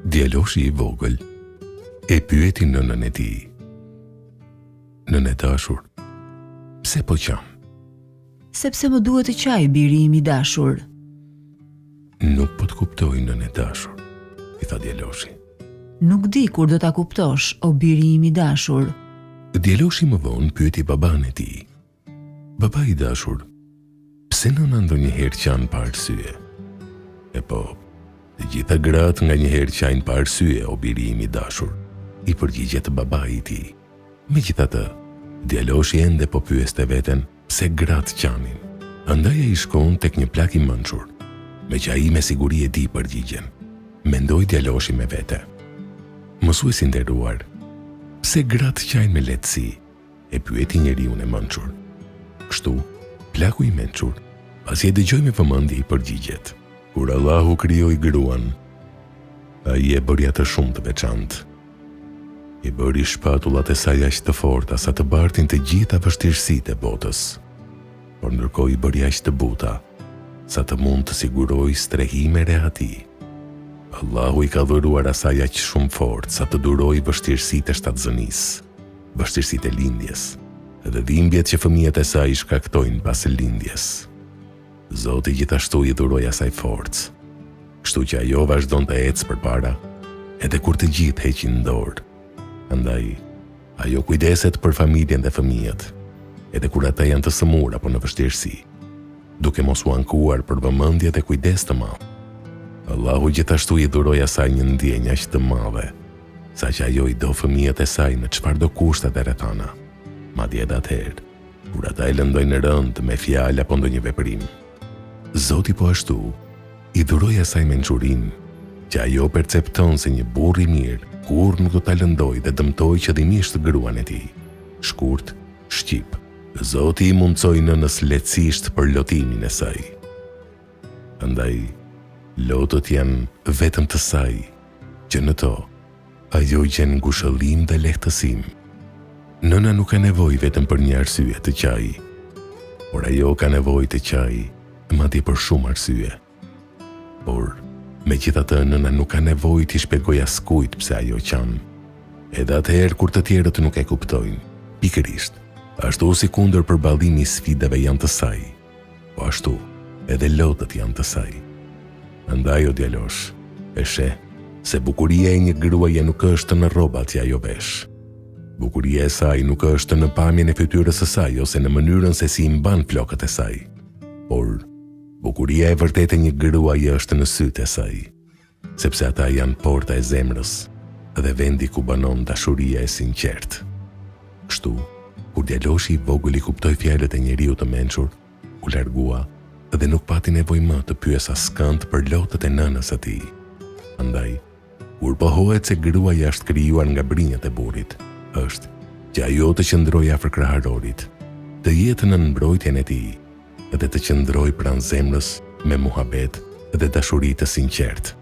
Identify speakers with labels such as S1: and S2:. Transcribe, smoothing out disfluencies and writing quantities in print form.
S1: Djaloshi I vogël e pyeti nënën e tij: "Nënë e dashur, pse po qam?"
S2: "Sepse më duhet të qaj, biri im I dashur."
S1: "Nuk po të kuptoj, nënë e dashur," I tha djaloshi.
S2: "Nuk di kur do ta kuptosh, o biri im I dashur."
S1: Djaloshi më vonë pyeti baban e tij: "Baba I dashur, pse nëna ndonjëherë qan pa arsye?" "E po, të gjitha gratë nga njëherë qajnë pa arsye, o biri im I dashur," I përgjigjet babai I tij. Megjithatë, djaloshi ende po pyeste veten pse gratë qanin. Andaj ai shkon tek një plak I mençur, me që ai me siguri e di përgjigjen. Mendoi djaloshi me vete: "Mësuesi I nderuar, pse gratë qajnë me lehtësi?" E pyeti njeriu I mençur. Kështu, plaku I mençur, pasi e dëgjoi me vëmendje I përgjigjet: "Kur Allahu krijoi gruan, ai e bëri atë shumë të veçantë. I bëri shpatullat e saj aq të forta sa të bartin të gjitha vështirësitë e botës, por ndërkohë I bëri aq të buta sa të mund të sigurojë strehime rehati. Allahu I ka dhuruar asaj aq shumë fort sa të durojë vështirësitë e shtatzënisë, vështirësitë e lindjes, dhe dhimbjet që fëmijët e saj shkaktojnë pas lindjes. Zoti gjithashtu I dhuroi asaj forcë, kështu që ajo vazhdon të ecë përpara, edhe kur të gjithë heqin dorë. Andaj, ajo kujdeset për familjen dhe fëmijët, edhe kur ata janë të sëmur apo në vështirësi, duke mos u ankuar për vëmendje dhe kujdes të madh. Allahu gjithashtu I dhuroi asaj një ndjenjë aq të madhe, saqë ajo I do fëmijët e saj në çfarëdo kushte dhe rrethana, madje edhe atëherë kur ata e lëndojnë rënd me fjalë apo ndonjë veprim. Zoti po ashtu I dhuroi asaj mençurinë, që ajo percepton se një burr I mirë kur nuk do ta lëndoj dhe dëmtoj qëllimisht gruan e tij. Shkurt, shqip, Zoti I mundsoi nënës lehtësisht për lotimin e saj. Andaj, lotët janë vetëm të saj, që në to, ajo gjen ngushëllim dhe lehtësim. Nëna nuk ka nevojë vetëm për një arsye të qaj, por ajo ka nevojë të qaj, madje për shumë arsye. Por, megjithatë, nëna nuk ka nevojë t'i shpjegojë askujt pse ajo qan. Edhe atëherë kur të tjerët nuk e kuptojnë, pikërisht, ashtu si kundër përballimi I sfidave janë të saj, po ashtu edhe lotët janë të saj. Andaj o djalosh, e sheh se bukuria e një gruaje nuk është në rrobat që ajo vesh. Bukuria e saj nuk është në pamjen e fytyrës së saj ose në mënyrën se si I mban flokët e saj, por bukuria e vërtetë e një gruaje është në sytë e saj, sepse ata janë porta e zemrës dhe vendi ku banon dashuria e sinqertë. Kështu, kur djaloshi I vogël I kuptoi fjalët e njeriu të mençur, u largua dhe nuk pati nevojë më të pyes askënd për lotët e nënës së tij. Andaj, kur pohohet se gruaja është krijuar nga brinjët e burrit, është që ajo të qëndrojë afër kraharorit, të jetë në mbrojtjen e tij, dhe të qëndrojë pranë zemrës me muhabet dhe dashuri të sinqertë.